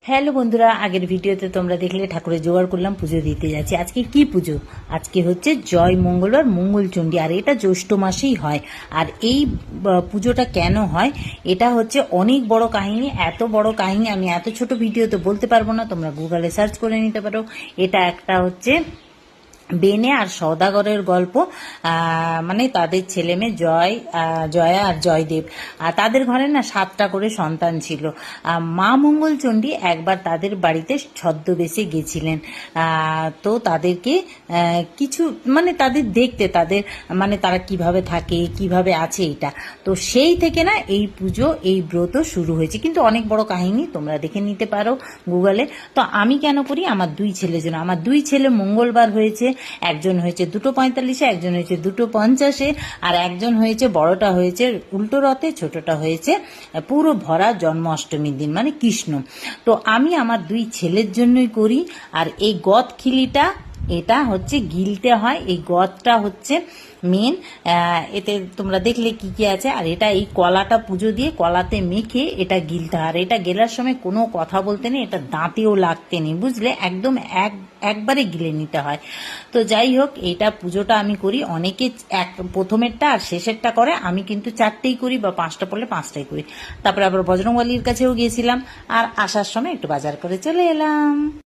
Hello বন্ধুরা, আগের ভিডিওতে তোমরা দেখলে ঠাকুরের জোগাড় করলাম, পুজো দিতে যাচ্ছি। আজকে কি পুজো? আজকে হচ্ছে জয় মঙ্গলবার মঙ্গলচণ্ডী, আর এটা জ্যৈষ্ঠ মাসেই হয়। আর এই পুজোটা কেন হয়, এটা হচ্ছে অনেক বড় কাহিনী। এত বড় কাহিনী আমি এত ছোট ভিডিওতে বলতে পারবো না, তোমরা গুগলে সার্চ করে নিতে পারো। এটা একটা হচ্ছে বেনে আর সওদাগরের গল্প। মানে তাদের ছেলে মেয়ে জয়া আর জয়দেব, আর তাদের ঘরে না 7টা করে সন্তান ছিল। মা মঙ্গলচণ্ডী একবার তাদের বাড়িতে ছদ্মবেশে গেছিলেন। তো তাদেরকে কিছু মানে তাদের দেখতে, তাদের মানে তারা কিভাবে থাকে কিভাবে আছে, এটা তো সেই থেকে না এই পুজো এই ব্রত শুরু হয়েছে। কিন্তু অনেক বড় কাহিনী, তোমরা দেখে নিতে পারো গুগলে। তো আমি কেন করি, আমার 2 ছেলের জন্য। আমার 2 ছেলে মঙ্গলবার হয়েছে, একজন হয়েছে 2:45, একজন হয়েছে 2:50, আর একজন হয়েছে, বড়টা হয়েছে উল্টো রথে, ছোটটা হয়েছে পুরো ভরা জন্মাষ্টমীর দিন, মানে কৃষ্ণ। তো আমি আমার 2 ছেলের জন্যই করি। আর এই গদ খিলিটা এটা হচ্ছে গিলতে হয়, এই গদটা হচ্ছে মেন। এতে তোমরা দেখলে কি কি আছে। আর এটা এই কলাটা পুজো দিয়ে কলাতে মেখে এটা গিলতে হয়। আর এটা গেলার সময় কোনো কথা বলতে নেই, এটা দাঁতেও লাগতে নেই, বুঝলে, একদম একবারে গিলে নিতে হয়। তো যাই হোক, এইটা পুজোটা আমি করি। অনেকে প্রথমেরটা আর শেষেরটা করে, আমি কিন্তু 4টেই করি, বা 5টা পড়লে 5টাই করি। তারপরে আবার বজরংবলীর কাছেও গিয়েছিলাম, আর আসার সময় একটু বাজার করে চলে এলাম।